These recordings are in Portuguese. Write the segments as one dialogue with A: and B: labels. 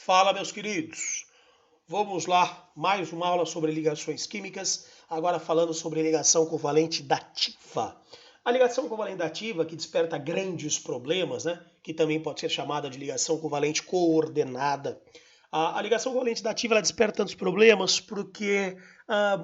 A: Fala, meus queridos. Vamos lá, mais uma aula sobre ligações químicas, agora falando sobre ligação covalente dativa. A ligação covalente dativa, que desperta grandes problemas, né? Que também pode ser chamada de ligação covalente coordenada. A ligação covalente dativa ela desperta tantos problemas porque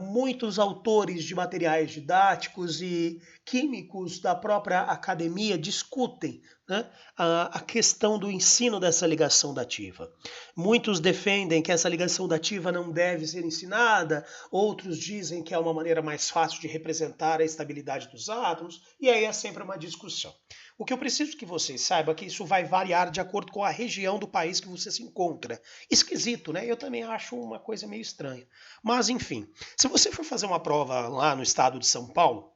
A: muitos autores de materiais didáticos e químicos da própria academia discutem, né, a questão do ensino dessa ligação dativa. Muitos defendem que essa ligação dativa não deve ser ensinada, outros dizem que é uma maneira mais fácil de representar a estabilidade dos átomos, e aí é sempre uma discussão. O que eu preciso que vocês saibam é que isso vai variar de acordo com a região do país que você se encontra. Esquisito, né? Eu também acho uma coisa meio estranha. Mas, enfim, se você for fazer uma prova lá no estado de São Paulo,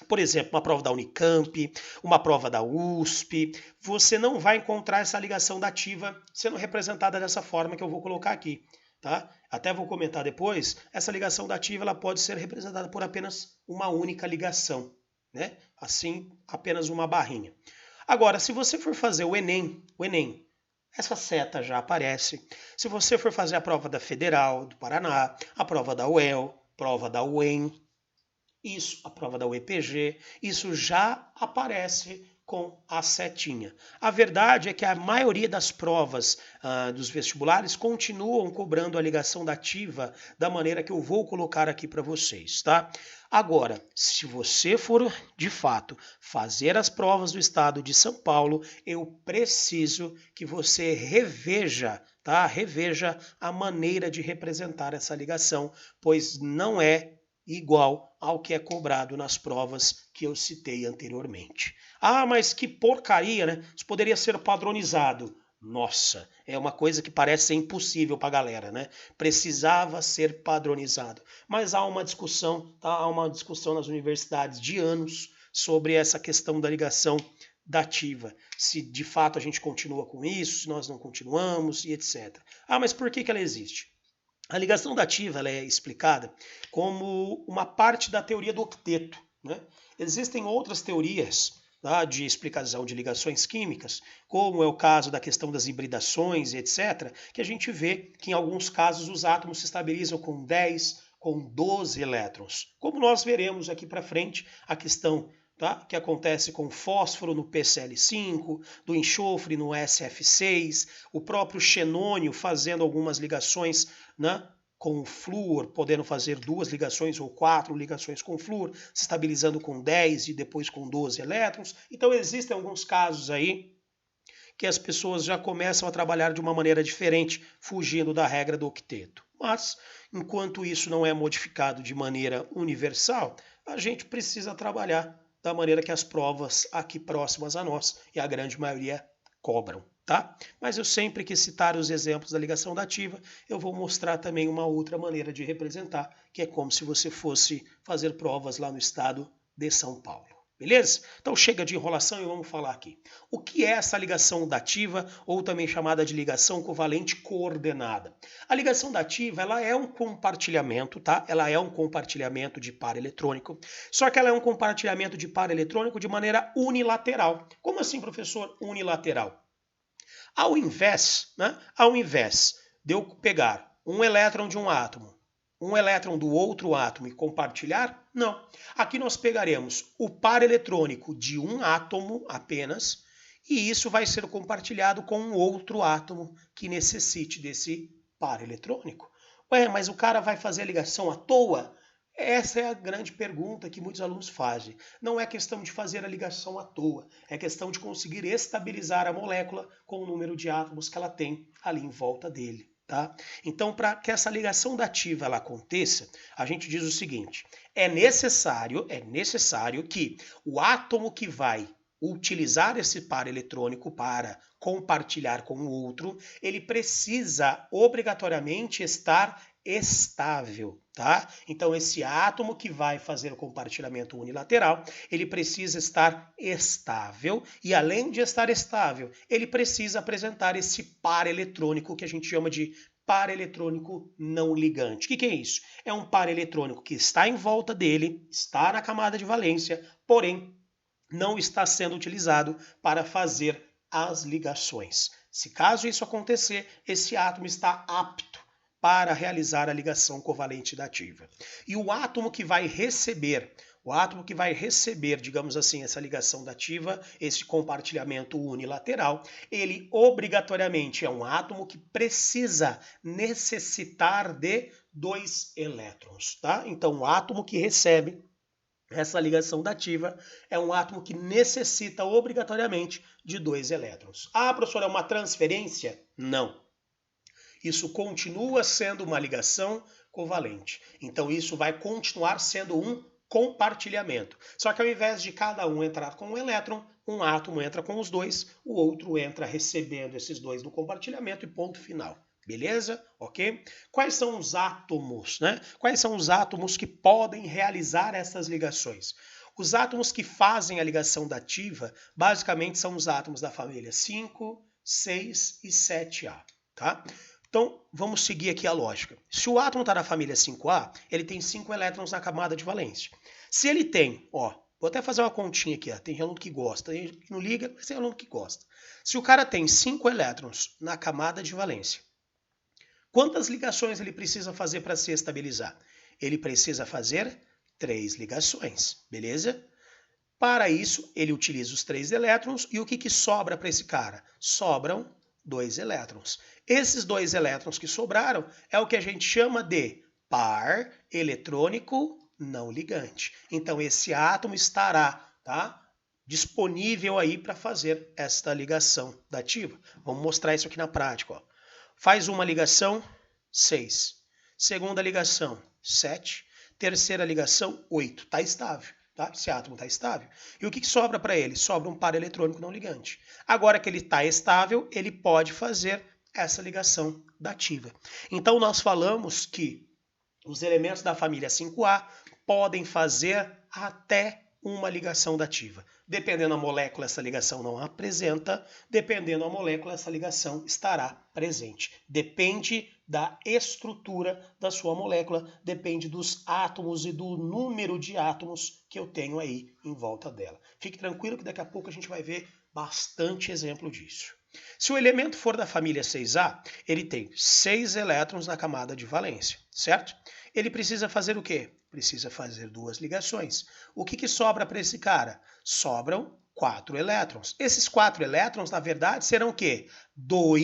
A: por exemplo, uma prova da Unicamp, uma prova da USP, você não vai encontrar essa ligação dativa sendo representada dessa forma que eu vou colocar aqui. Tá? Até vou comentar depois, essa ligação dativa ela pode ser representada por apenas uma única ligação. Né? Assim, apenas uma barrinha. Agora, se você for fazer o Enem, essa seta já aparece. Se você for fazer a prova da Federal do Paraná, a prova da UEL, prova da UEM, isso, a prova da UEPG, isso já aparece com a setinha. A verdade é que a maioria das provas dos vestibulares continuam cobrando a ligação dativa da maneira que eu vou colocar aqui para vocês, tá? Agora, se você for de fato fazer as provas do estado de São Paulo, eu preciso que você reveja, tá? Reveja a maneira de representar essa ligação, pois não é igual ao que é cobrado nas provas que eu citei anteriormente. Ah, mas que porcaria, né? Isso poderia ser padronizado. Nossa, é uma coisa que parece ser impossível para a galera, né? Precisava ser padronizado. Mas há uma discussão, tá? Há uma discussão nas universidades de anos sobre essa questão da ligação dativa. Se de fato a gente continua com isso, se nós não continuamos e etc. Ah, mas por que ela existe? A ligação dativa ela é explicada como uma parte da teoria do octeto. Né? Existem outras teorias de explicação de ligações químicas, como é o caso da questão das hibridações, etc., que a gente vê que em alguns casos os átomos se estabilizam com 10, com 12 elétrons. Como nós veremos aqui para frente, a questão que acontece com o fósforo no PCl5, do enxofre no SF6, o próprio xenônio fazendo algumas ligações, né, com o flúor, podendo fazer 2 ligações ou 4 ligações com flúor, se estabilizando com 10 e depois com 12 elétrons. Então existem alguns casos aí que as pessoas já começam a trabalhar de uma maneira diferente, fugindo da regra do octeto. Mas, enquanto isso não é modificado de maneira universal, a gente precisa trabalhar da maneira que as provas aqui próximas a nós, e a grande maioria, cobram. Tá? Mas eu sempre que citar os exemplos da ligação dativa, eu vou mostrar também uma outra maneira de representar, que é como se você fosse fazer provas lá no estado de São Paulo. Beleza? Então chega de enrolação e vamos falar aqui. O que é essa ligação dativa, ou também chamada de ligação covalente coordenada? A ligação dativa ela é um compartilhamento, tá? Ela é um compartilhamento de par eletrônico, só que ela é um compartilhamento de par eletrônico de maneira unilateral. Como assim, professor, unilateral? Ao invés de eu pegar um elétron de um átomo, um elétron do outro átomo e compartilhar, não. Aqui nós pegaremos o par eletrônico de um átomo apenas e isso vai ser compartilhado com um outro átomo que necessite desse par eletrônico. Ué, mas o cara vai fazer a ligação à toa? Essa é a grande pergunta que muitos alunos fazem. Não é questão de fazer a ligação à toa, é questão de conseguir estabilizar a molécula com o número de átomos que ela tem ali em volta dele. Tá? Então, para que essa ligação dativa ela aconteça, a gente diz o seguinte: é necessário que o átomo que vai utilizar esse par eletrônico para compartilhar com o outro, ele precisa obrigatoriamente estar estável, tá? Então esse átomo que vai fazer o compartilhamento unilateral, ele precisa estar estável e além de estar estável, ele precisa apresentar esse par eletrônico que a gente chama de par eletrônico não ligante. O que é isso? É um par eletrônico que está em volta dele, está na camada de valência, porém não está sendo utilizado para fazer as ligações. Se caso isso acontecer, esse átomo está apto para realizar a ligação covalente dativa. E o átomo que vai receber, digamos assim, essa ligação dativa, esse compartilhamento unilateral, ele obrigatoriamente é um átomo que precisa necessitar de 2 elétrons, tá? Então, o átomo que recebe essa ligação dativa é um átomo que necessita obrigatoriamente de 2 elétrons. Ah, professor, é uma transferência? Não. Isso continua sendo uma ligação covalente. Então isso vai continuar sendo um compartilhamento. Só que ao invés de cada um entrar com um elétron, um átomo entra com os 2, o outro entra recebendo esses 2 no compartilhamento e ponto final. Beleza? Ok? Quais são os átomos, né? Quais são os átomos que podem realizar essas ligações? Os átomos que fazem a ligação dativa, basicamente são os átomos da família 5, 6 e 7A, tá? Então, vamos seguir aqui a lógica. Se o átomo está na família 5A, ele tem 5 elétrons na camada de valência. Se ele tem, ó, vou até fazer uma continha aqui, ó, tem aluno que gosta, tem gente que não liga, mas tem aluno que gosta. Se o cara tem 5 elétrons na camada de valência, quantas ligações ele precisa fazer para se estabilizar? Ele precisa fazer 3 ligações, beleza? Para isso, ele utiliza os 3 elétrons e o que sobra para esse cara? Sobram 2 elétrons. Esses 2 elétrons que sobraram é o que a gente chama de par eletrônico não ligante. Então esse átomo estará, tá, disponível aí para fazer esta ligação dativa. Vamos mostrar isso aqui na prática. Ó. Faz uma ligação, 6. Segunda ligação, 7. Terceira ligação, 8. Está estável. Tá? Esse átomo está estável. E o que sobra para ele? Sobra um par eletrônico não ligante. Agora que ele está estável, ele pode fazer essa ligação dativa. Então nós falamos que os elementos da família 5A podem fazer até uma ligação dativa. Dependendo da molécula, essa ligação não apresenta. Dependendo da molécula, essa ligação estará presente. Depende da estrutura da sua molécula, depende dos átomos e do número de átomos que eu tenho aí em volta dela. Fique tranquilo que daqui a pouco a gente vai ver bastante exemplo disso. Se o elemento for da família 6A, ele tem 6 elétrons na camada de valência, certo? Ele precisa fazer o quê? Precisa fazer 2 ligações. O que sobra para esse cara? Sobram 4 elétrons. Esses 4 elétrons, na verdade, serão o quê?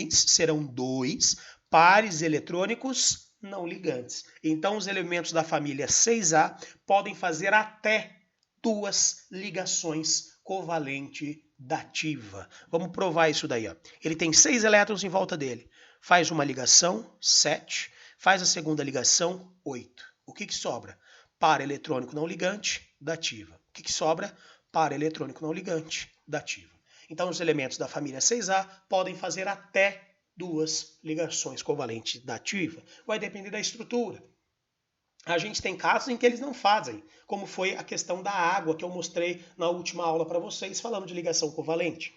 A: Serão dois pares eletrônicos não ligantes. Então, os elementos da família 6A podem fazer até 2 ligações covalente dativa. Vamos provar isso daí. Ó. Ele tem 6 elétrons em volta dele. Faz uma ligação, 7. Faz a segunda ligação, 8. O que sobra? Par eletrônico não ligante, dativa. O que sobra? Par eletrônico não ligante, dativa. Então, os elementos da família 6A podem fazer até 2 ligações covalentes dativa. Vai depender da estrutura. A gente tem casos em que eles não fazem, como foi a questão da água que eu mostrei na última aula para vocês, falando de ligação covalente.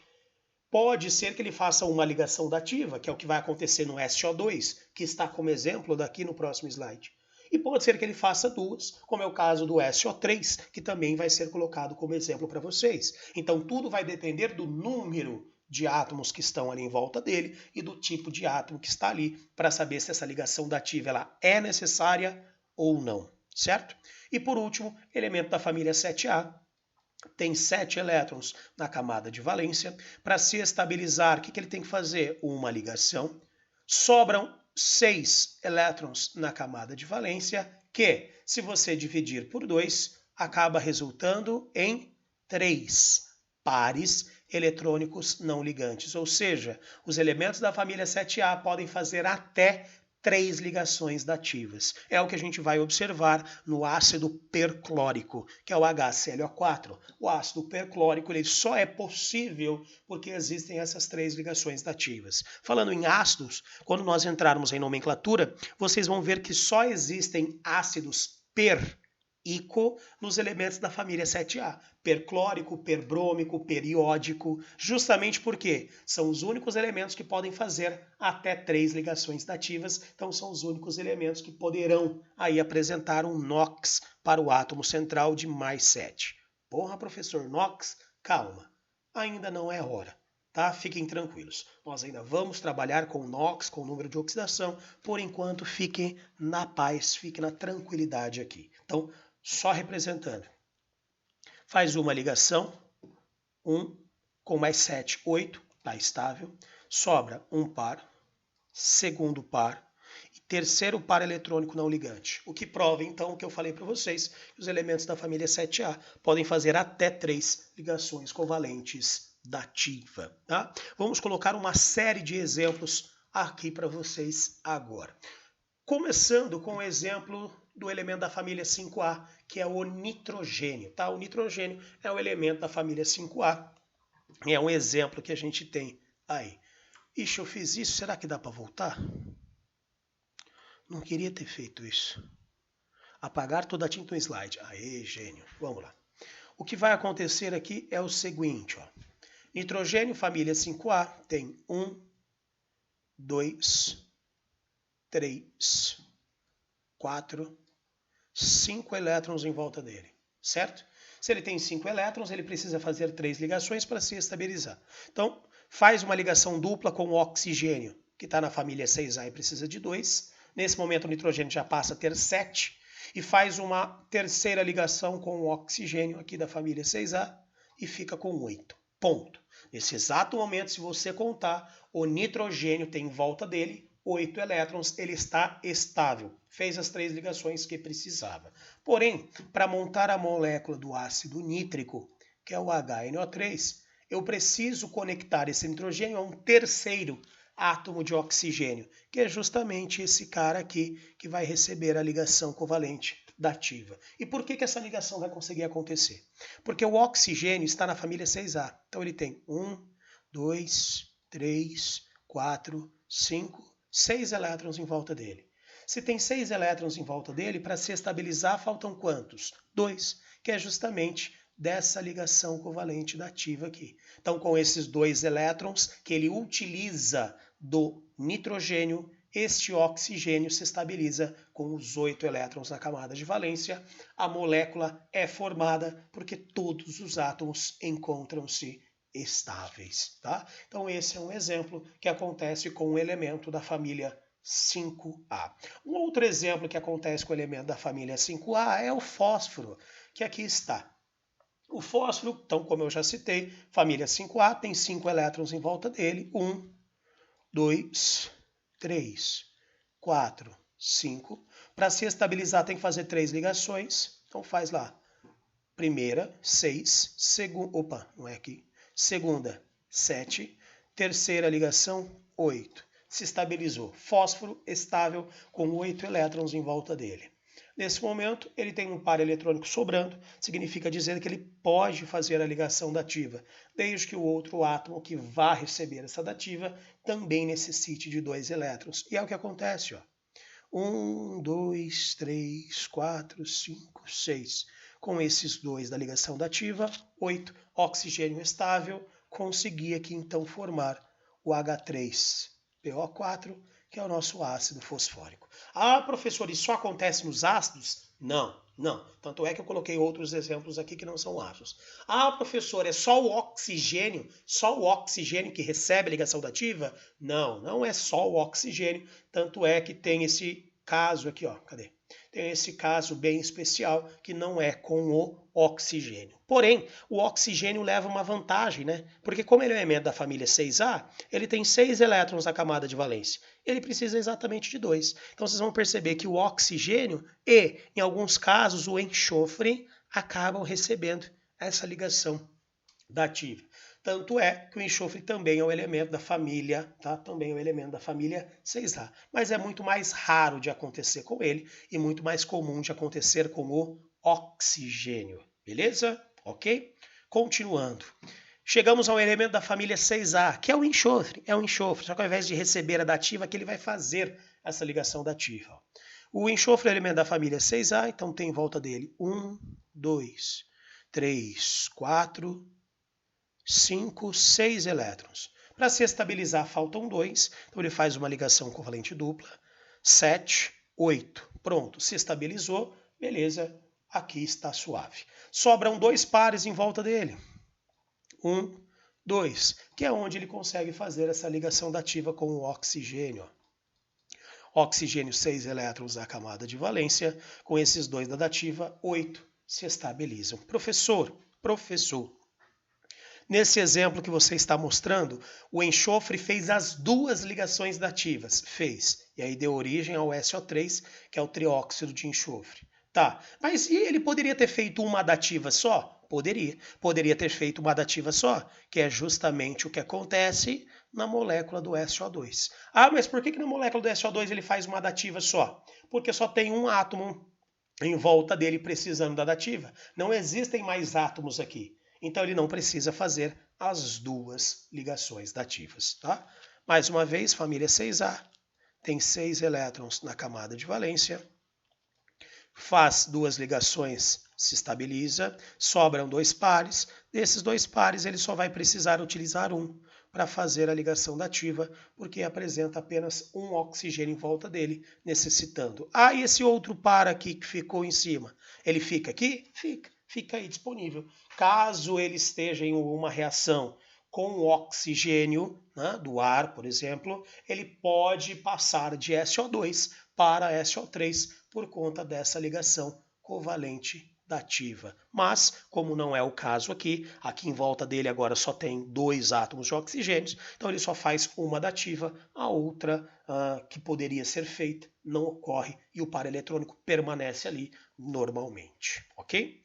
A: Pode ser que ele faça uma ligação dativa, que é o que vai acontecer no SO2, que está como exemplo daqui no próximo slide. E pode ser que ele faça 2, como é o caso do SO3, que também vai ser colocado como exemplo para vocês. Então tudo vai depender do número de átomos que estão ali em volta dele e do tipo de átomo que está ali, para saber se essa ligação dativa ela é necessária ou não, certo? E por último, elemento da família 7A, tem 7 elétrons na camada de valência. Para se estabilizar, o que ele tem que fazer? Uma ligação. Sobram 6 elétrons na camada de valência, que, se você dividir por 2, acaba resultando em 3 pares eletrônicos não ligantes. Ou seja, os elementos da família 7A podem fazer até 3 ligações dativas. É o que a gente vai observar no ácido perclórico, que é o HClO4. O ácido perclórico ele só é possível porque existem essas 3 ligações dativas. Falando em ácidos, quando nós entrarmos em nomenclatura, vocês vão ver que só existem ácidos per-ico nos elementos da família 7A. Perclórico, perbrômico, periódico, justamente porque são os únicos elementos que podem fazer até 3 ligações dativas, então são os únicos elementos que poderão aí apresentar um NOx para o átomo central de mais 7. Porra, professor, NOx? Calma, ainda não é hora. tá? Fiquem tranquilos. Nós ainda vamos trabalhar com o NOx, com o número de oxidação. Por enquanto, fiquem na paz, fiquem na tranquilidade aqui. Então, só representando. Faz uma ligação, 1 com mais 7, 8, está estável. Sobra um par, segundo par e terceiro par eletrônico não ligante. O que prova, então, o que eu falei para vocês, que os elementos da família 7A podem fazer até 3 ligações covalentes dativa. Tá? Vamos colocar uma série de exemplos aqui para vocês agora. Começando com o exemplo do elemento da família 5A, que é o nitrogênio. Tá? O nitrogênio é o elemento da família 5A. É um exemplo que a gente tem aí. Ixi, eu fiz isso, será que dá para voltar? Não queria ter feito isso. Apagar toda a tinta no slide. Aê, gênio. Vamos lá. O que vai acontecer aqui é o seguinte, ó. Nitrogênio, família 5A, tem 1, 2, 3, 4, 5 elétrons em volta dele, certo? Se ele tem 5 elétrons, ele precisa fazer 3 ligações para se estabilizar. Então, faz uma ligação dupla com o oxigênio, que está na família 6A e precisa de 2. Nesse momento, o nitrogênio já passa a ter 7. E faz uma terceira ligação com o oxigênio aqui da família 6A e fica com 8. Ponto. Nesse exato momento, se você contar, o nitrogênio tem em volta dele 8 elétrons, ele está estável. Fez as 3 ligações que precisava. Porém, para montar a molécula do ácido nítrico, que é o HNO3, eu preciso conectar esse nitrogênio a um terceiro átomo de oxigênio, que é justamente esse cara aqui que vai receber a ligação covalente dativa. E por que essa ligação vai conseguir acontecer? Porque o oxigênio está na família 6A. Então ele tem 1, 2, 3, 4, 5, 6 elétrons em volta dele. Se tem 6 elétrons em volta dele, para se estabilizar faltam quantos? 2, que é justamente dessa ligação covalente dativa aqui. Então, com esses 2 elétrons que ele utiliza do nitrogênio, este oxigênio se estabiliza com os 8 elétrons na camada de valência. A molécula é formada porque todos os átomos encontram-se estáveis. Tá? Então, esse é um exemplo que acontece com um elemento da família 5A. Um outro exemplo que acontece com o elemento da família 5A é o fósforo, que aqui está. O fósforo, então, como eu já citei, família 5A, tem 5 elétrons em volta dele. 1, 2, 3, 4, 5. Para se estabilizar tem que fazer 3 ligações. Então faz lá. Primeira, 6. Opa, não é aqui. Segunda, 7. Terceira ligação, 8. Se estabilizou. Fósforo estável com 8 elétrons em volta dele. Nesse momento, ele tem um par eletrônico sobrando, significa dizer que ele pode fazer a ligação dativa, desde que o outro átomo que vá receber essa dativa também necessite de 2 elétrons. E é o que acontece, ó. 1, 2, 3, 4, 5, 6. Com esses 2 da ligação dativa, 8, oxigênio estável, consegui aqui então formar o H3PO4, que é o nosso ácido fosfórico. Ah, professor, isso só acontece nos ácidos? Não, não. Tanto é que eu coloquei outros exemplos aqui que não são ácidos. Ah, professor, é só o oxigênio que recebe a ligação dativa? Não, não é só o oxigênio. Tanto é que tem esse caso aqui, ó. Cadê? Tem esse caso bem especial que não é com o oxigênio. Porém, o oxigênio leva uma vantagem, né? Porque como ele é um elemento da família 6A, ele tem 6 elétrons na camada de valência. Ele precisa exatamente de 2. Então vocês vão perceber que o oxigênio e, em alguns casos, o enxofre acabam recebendo essa ligação dativa. Tanto é que o enxofre também é um elemento da família, tá? Também é um elemento da família 6A. Mas é muito mais raro de acontecer com ele e muito mais comum de acontecer com o oxigênio. Beleza? Ok? Continuando. Chegamos ao elemento da família 6A, que é o enxofre. É um enxofre, só que ao invés de receber a dativa, que ele vai fazer essa ligação dativa. O enxofre é o elemento da família 6A, então tem em volta dele 1, 2, 3, 4, 5, 6 elétrons. Para se estabilizar, faltam 2, então ele faz uma ligação covalente dupla. 7, 8. Pronto, se estabilizou, beleza, aqui está suave. Sobram 2 pares em volta dele. 1, 2, que é onde ele consegue fazer essa ligação dativa com o oxigênio. Oxigênio, 6 elétrons na camada de valência, com esses 2 da dativa, 8 se estabilizam. Professor, nesse exemplo que você está mostrando, o enxofre fez as 2 ligações dativas. Fez. E aí deu origem ao SO3, que é o trióxido de enxofre. Tá, mas e ele poderia ter feito uma dativa só? Poderia. Poderia ter feito uma dativa só, que é justamente o que acontece na molécula do SO2. Ah, mas por que na molécula do SO2 ele faz uma dativa só? Porque só tem um átomo em volta dele precisando da dativa. Não existem mais átomos aqui. Então ele não precisa fazer as 2 ligações dativas. Tá? Mais uma vez, família 6A tem 6 elétrons na camada de valência, faz 2 ligações, se estabiliza, sobram 2 pares. Desses 2 pares ele só vai precisar utilizar um para fazer a ligação dativa, porque apresenta apenas um oxigênio em volta dele, necessitando. Ah, e esse outro par aqui que ficou em cima, ele fica aqui? Fica aí disponível. Caso ele esteja em uma reação com o oxigênio, né, do ar, por exemplo, ele pode passar de SO2 para SO3 por conta dessa ligação covalente dativa. Mas, como não é o caso aqui em volta dele agora só tem 2 átomos de oxigênio, então ele só faz uma dativa, a outra que poderia ser feita não ocorre e o par eletrônico permanece ali normalmente, ok?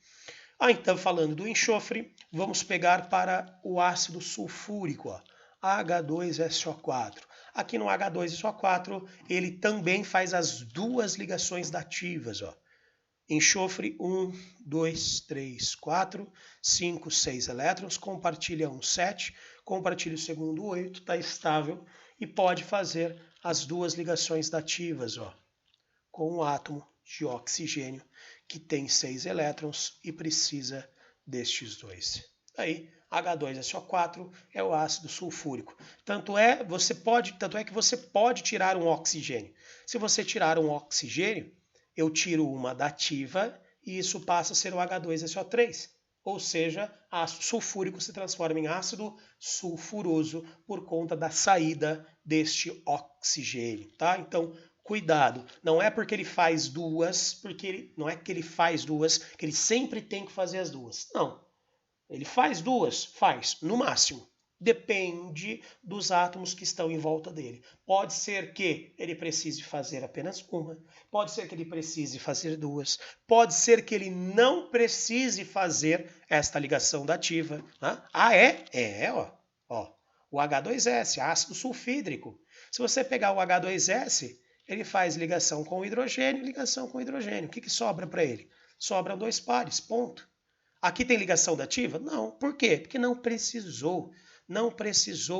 A: Então, falando do enxofre, vamos pegar para o ácido sulfúrico, ó, H2SO4. Aqui no H2SO4, ele também faz as 2 ligações dativas, ó. Enxofre 1, 2, 3, 4, 5, 6 elétrons, compartilha um 7, compartilha o segundo 8, está estável e pode fazer as 2 ligações dativas, ó, com o átomo de oxigênio que tem 6 elétrons e precisa destes 2. Aí, H2SO4 é o ácido sulfúrico. Tanto é que você pode tirar um oxigênio. Se você tirar um oxigênio, eu tiro uma dativa e isso passa a ser o H2SO3. Ou seja, ácido sulfúrico se transforma em ácido sulfuroso por conta da saída deste oxigênio, tá? Então, cuidado, não é porque ele faz 2, não é que ele faz 2, que ele sempre tem que fazer as 2. Não, ele faz 2, faz, no máximo. Depende dos átomos que estão em volta dele. Pode ser que ele precise fazer apenas uma, pode ser que ele precise fazer 2, pode ser que ele não precise fazer esta ligação dativa. Ah, é? Ó. O H2S, ácido sulfídrico. Se você pegar o H2S, ele faz ligação com hidrogênio e ligação com hidrogênio. O que sobra para ele? Sobram 2 pares, ponto. Aqui tem ligação dativa? Não. Por quê? Porque não precisou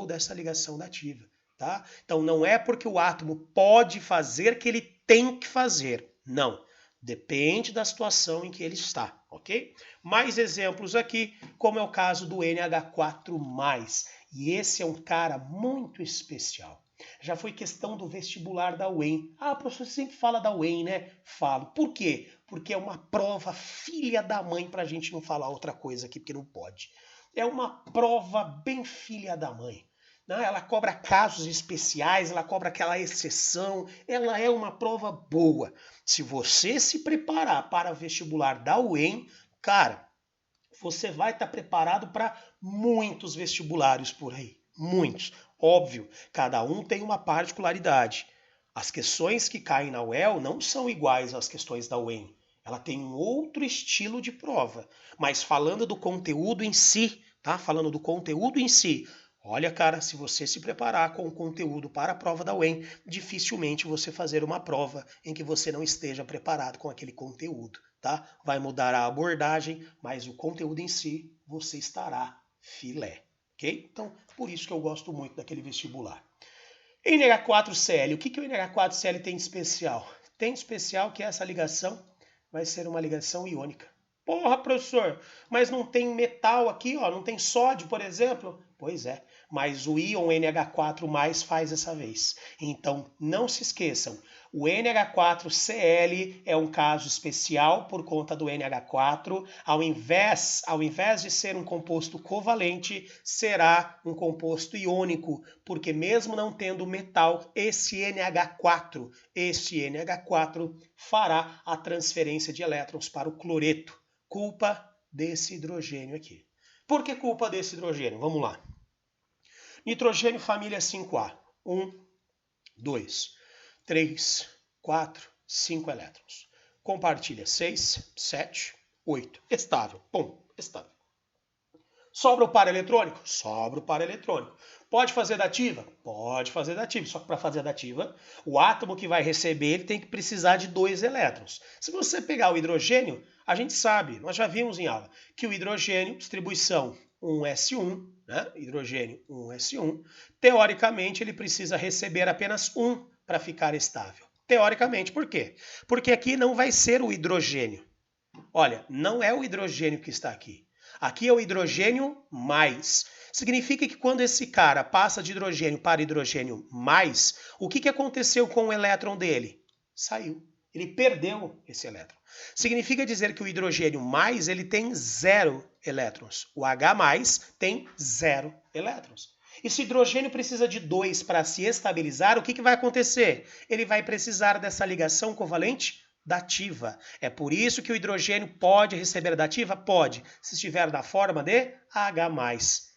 A: dessa ligação dativa. Tá? Então não é porque o átomo pode fazer que ele tem que fazer. Não. Depende da situação em que ele está, ok? Mais exemplos aqui, como é o caso do NH4+. E esse é um cara muito especial. Já foi questão do vestibular da UEM. Ah, professor, você sempre fala da UEM, né? Falo. Por quê? Porque é uma prova filha da mãe para a gente não falar outra coisa aqui, porque não pode. É uma prova bem filha da mãe. Né? Ela cobra casos especiais, ela cobra aquela exceção, ela é uma prova boa. Se você se preparar para o vestibular da UEM, cara, você vai estar preparado para muitos vestibulares por aí. Muitos. Óbvio, cada um tem uma particularidade. As questões que caem na UEL não são iguais às questões da UEM. Ela tem um outro estilo de prova. Mas falando do conteúdo em si, tá? Falando do conteúdo em si, olha, cara, se você se preparar com o conteúdo para a prova da UEM, dificilmente você fazer uma prova em que você não esteja preparado com aquele conteúdo, tá? Vai mudar a abordagem, mas o conteúdo em si, você estará filé, ok? Então, por isso que eu gosto muito daquele vestibular. NH4Cl, o que o NH4Cl tem de especial? Tem de especial que essa ligação vai ser uma ligação iônica. Porra, professor, mas não tem metal aqui, ó, não tem sódio, por exemplo? Pois é, mas o íon NH4+ faz dessa vez. Então, não se esqueçam, o NH4Cl é um caso especial por conta do NH4. Ao invés de ser um composto covalente, será um composto iônico, porque mesmo não tendo metal, esse NH4 fará a transferência de elétrons para o cloreto. Culpa desse hidrogênio aqui. Por que culpa desse hidrogênio? Vamos lá. Nitrogênio família 5A. 1, 2, 3, 4, 5 elétrons. Compartilha 6, 7, 8. Estável. Pum, estável. Sobra o par eletrônico? Sobra o par eletrônico. Pode fazer dativa? Pode fazer dativa. Só que para fazer dativa, o átomo que vai receber ele tem que precisar de 2 elétrons. Se você pegar o hidrogênio, a gente sabe, nós já vimos em aula, que o hidrogênio, distribuição 1s1, né? Hidrogênio 1s1, teoricamente ele precisa receber apenas 1 para ficar estável. Teoricamente, por quê? Porque aqui não vai ser o hidrogênio. Olha, não é o hidrogênio que está aqui. Aqui é o hidrogênio mais. Significa que quando esse cara passa de hidrogênio para hidrogênio mais, o que aconteceu com o elétron dele? Saiu. Ele perdeu esse elétron. Significa dizer que o hidrogênio mais ele tem 0 elétrons. O H+ tem 0 elétrons. E se o hidrogênio precisa de 2 para se estabilizar, o que vai acontecer? Ele vai precisar dessa ligação covalente dativa. É por isso que o hidrogênio pode receber dativa? Pode, se estiver da forma de H+,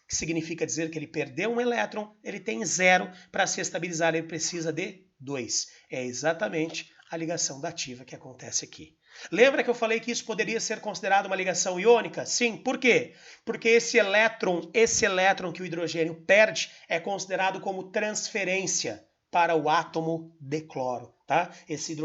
A: que significa dizer que ele perdeu um elétron, ele tem 0, para se estabilizar ele precisa de 2. É exatamente a ligação dativa que acontece aqui. Lembra que eu falei que isso poderia ser considerado uma ligação iônica? Sim, por quê? Porque esse elétron que o hidrogênio perde é considerado como transferência para o átomo de cloro. Tá? Esse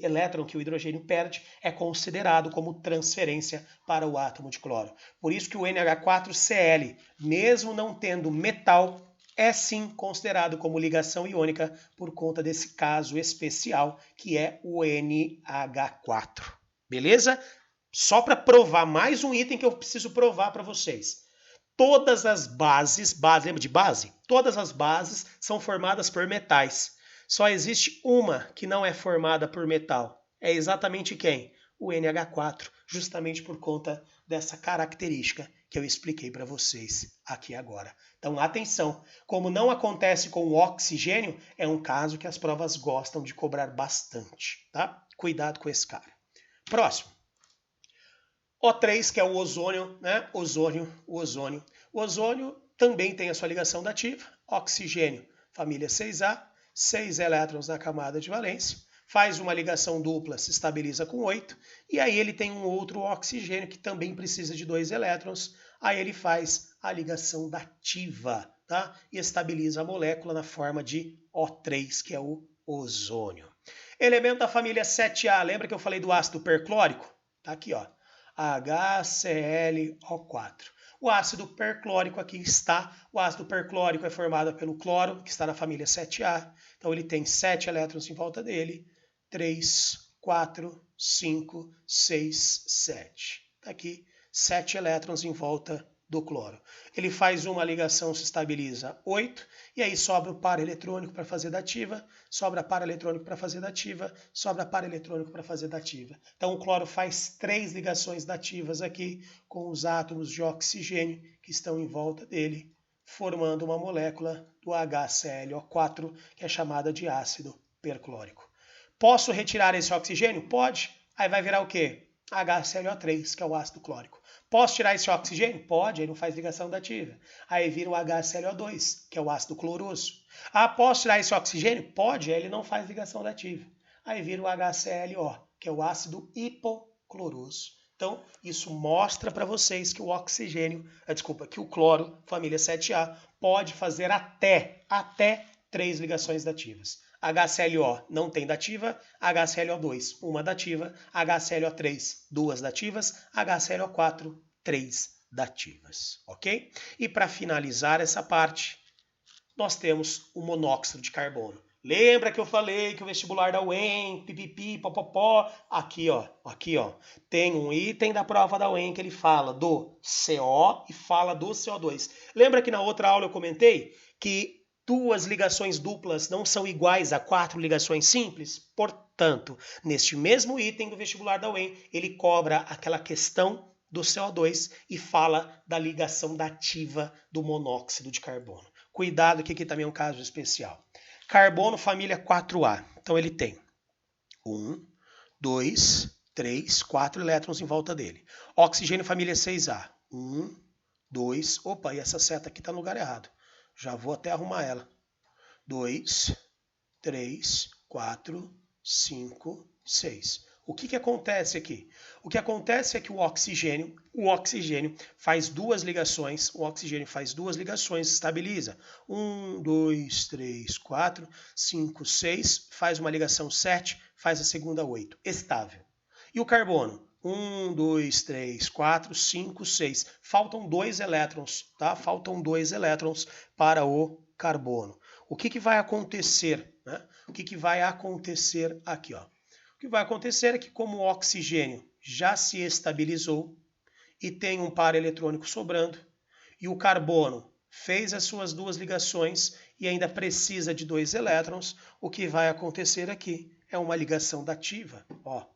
A: elétron que o hidrogênio perde é considerado como transferência para o átomo de cloro. Por isso que o NH4Cl, mesmo não tendo metal, é sim considerado como ligação iônica por conta desse caso especial que é o NH4. Beleza? Só para provar mais um item que eu preciso provar para vocês. Todas as bases, lembra de base? Todas as bases são formadas por metais. Só existe uma que não é formada por metal. É exatamente quem? O NH4, justamente por conta dessa característica que eu expliquei para vocês aqui agora. Então, atenção, como não acontece com o oxigênio, é um caso que as provas gostam de cobrar bastante, tá? Cuidado com esse cara. Próximo. O3, que é o ozônio, né? O ozônio também tem a sua ligação dativa. Oxigênio, família 6A, 6 elétrons na camada de valência. Faz uma ligação dupla, se estabiliza com 8. E aí ele tem um outro oxigênio que também precisa de 2 elétrons. Aí ele faz a ligação dativa, tá? E estabiliza a molécula na forma de O3, que é o ozônio. Elemento da família 7A, lembra que eu falei do ácido perclórico? Tá aqui, ó. HClO4. O ácido perclórico aqui está. O ácido perclórico é formado pelo cloro, que está na família 7A. Então ele tem 7 elétrons em volta dele. 3, 4, 5, 6, 7. Está aqui 7 elétrons em volta do cloro. Ele faz uma ligação, se estabiliza 8, e aí sobra o par eletrônico para fazer dativa, sobra par eletrônico para fazer dativa, sobra par eletrônico para fazer dativa. Então o cloro faz 3 ligações dativas aqui com os átomos de oxigênio que estão em volta dele, formando uma molécula do HClO4, que é chamada de ácido perclórico. Posso retirar esse oxigênio? Pode. Aí vai virar o quê? HClO3, que é o ácido clórico. Posso tirar esse oxigênio? Pode, aí não faz ligação dativa. Aí vira o HClO2, que é o ácido cloroso. Ah, posso tirar esse oxigênio? Pode, aí ele não faz ligação dativa. Aí vira o HClO, que é o ácido hipocloroso. Então, isso mostra para vocês que o que o cloro, família 7A, pode fazer até 3 ligações dativas. HClO não tem dativa, HClO2 uma dativa, HClO3 2 dativas, HClO4 3 dativas, ok? E para finalizar essa parte, nós temos o monóxido de carbono. Lembra que eu falei que o vestibular da UEM, pipipi, popopó, aqui ó, tem um item da prova da UEM que ele fala do CO e fala do CO2. Lembra que na outra aula eu comentei que duas ligações duplas não são iguais a 4 ligações simples? Portanto, neste mesmo item do vestibular da UEM, ele cobra aquela questão do CO2 e fala da ligação dativa do monóxido de carbono. Cuidado que aqui também é um caso especial. Carbono, família 4A. Então ele tem 1, 2, 3, 4 elétrons em volta dele. Oxigênio, família 6A. 1, 2, opa, e essa seta aqui está no lugar errado. Já vou até arrumar ela. 2, 3, 4, 5, 6. O que acontece aqui? O que acontece é que o oxigênio faz duas ligações, estabiliza. 1, 2, 3, 4, 5, 6, faz uma ligação 7, faz a segunda 8, estável. E o carbono? 1, 2, 3, 4, 5, 6. Faltam 2 elétrons, tá? Faltam 2 elétrons para o carbono. O que vai acontecer? Né? O que vai acontecer aqui? Ó? O que vai acontecer é que como o oxigênio já se estabilizou e tem um par eletrônico sobrando, e o carbono fez as suas duas ligações e ainda precisa de 2 elétrons, o que vai acontecer aqui é uma ligação dativa. Ó.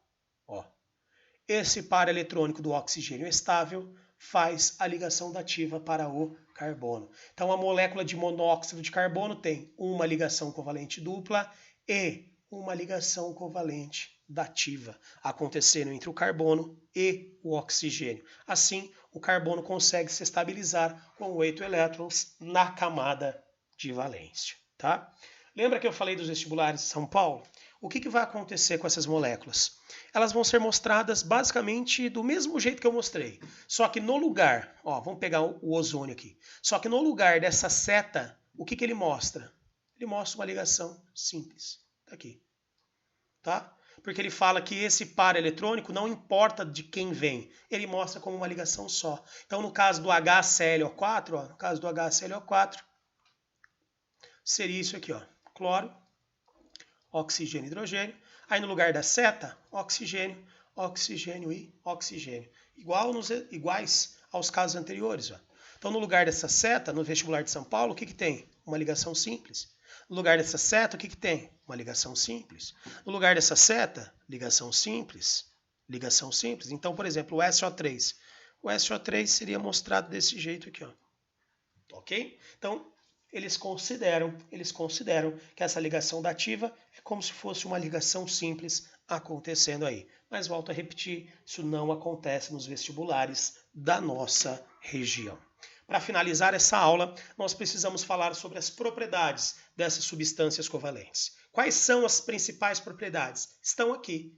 A: Esse par eletrônico do oxigênio estável faz a ligação dativa para o carbono. Então a molécula de monóxido de carbono tem uma ligação covalente dupla e uma ligação covalente dativa acontecendo entre o carbono e o oxigênio. Assim, o carbono consegue se estabilizar com 8 elétrons na camada de valência. Tá? Lembra que eu falei dos vestibulares de São Paulo? O que vai acontecer com essas moléculas? Elas vão ser mostradas basicamente do mesmo jeito que eu mostrei. Só que no lugar, ó, vamos pegar o ozônio aqui. Só que no lugar dessa seta, o que ele mostra? Ele mostra uma ligação simples. Tá aqui. Tá? Porque ele fala que esse par eletrônico não importa de quem vem, ele mostra como uma ligação só. Então, no caso do HClO4, ó, seria isso aqui, ó, cloro, oxigênio e hidrogênio. Aí no lugar da seta, oxigênio, oxigênio e oxigênio. Iguais aos casos anteriores. Ó. Então, no lugar dessa seta, no vestibular de São Paulo, o que tem? Uma ligação simples. No lugar dessa seta, o que tem? Uma ligação simples. No lugar dessa seta, ligação simples. Ligação simples. Então, por exemplo, o SO3. O SO3 seria mostrado desse jeito aqui. Ó. Ok? Então, eles consideram que essa ligação dativa é como se fosse uma ligação simples acontecendo aí. Mas volto a repetir, isso não acontece nos vestibulares da nossa região. Para finalizar essa aula, nós precisamos falar sobre as propriedades dessas substâncias covalentes. Quais são as principais propriedades? Estão aqui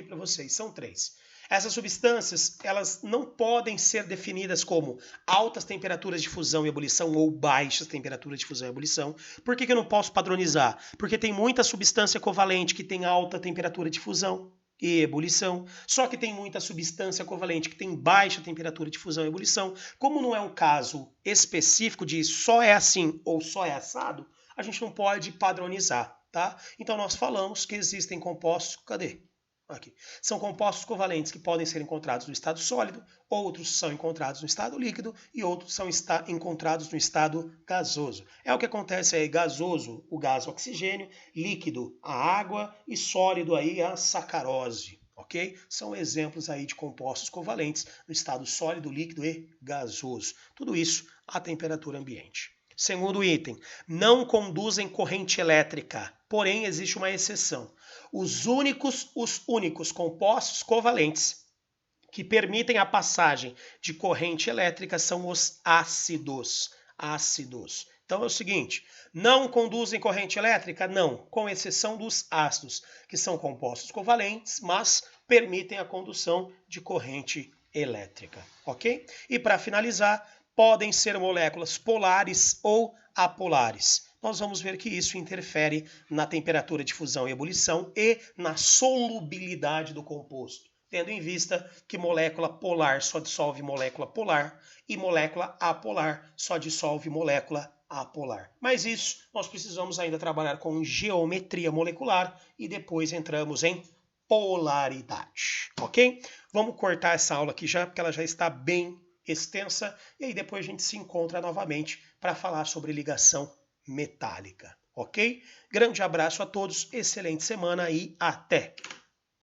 A: para vocês, são 3. Essas substâncias, elas não podem ser definidas como altas temperaturas de fusão e ebulição ou baixas temperaturas de fusão e ebulição. Por que eu não posso padronizar? Porque tem muita substância covalente que tem alta temperatura de fusão e ebulição, só que tem muita substância covalente que tem baixa temperatura de fusão e ebulição. Como não é um caso específico de só é assim ou só é assado, a gente não pode padronizar, tá? Então nós falamos que existem compostos, cadê? Aqui. São compostos covalentes que podem ser encontrados no estado sólido, outros são encontrados no estado líquido e outros são encontrados no estado gasoso. É o que acontece aí, gasoso, o gás oxigênio, líquido, a água e sólido aí a sacarose, ok? São exemplos aí de compostos covalentes no estado sólido, líquido e gasoso. Tudo isso à temperatura ambiente. Segundo item, não conduzem corrente elétrica, porém existe uma exceção. Os únicos compostos covalentes que permitem a passagem de corrente elétrica são os ácidos. Então é o seguinte, não conduzem corrente elétrica? Não, com exceção dos ácidos, que são compostos covalentes, mas permitem a condução de corrente elétrica, ok? E para finalizar, podem ser moléculas polares ou apolares. Nós vamos ver que isso interfere na temperatura de fusão e ebulição e na solubilidade do composto, tendo em vista que molécula polar só dissolve molécula polar e molécula apolar só dissolve molécula apolar. Mas isso nós precisamos ainda trabalhar com geometria molecular e depois entramos em polaridade, ok? Vamos cortar essa aula aqui já, porque ela já está bem extensa, e aí depois a gente se encontra novamente para falar sobre ligação metálica, ok? Grande abraço a todos, excelente semana e até!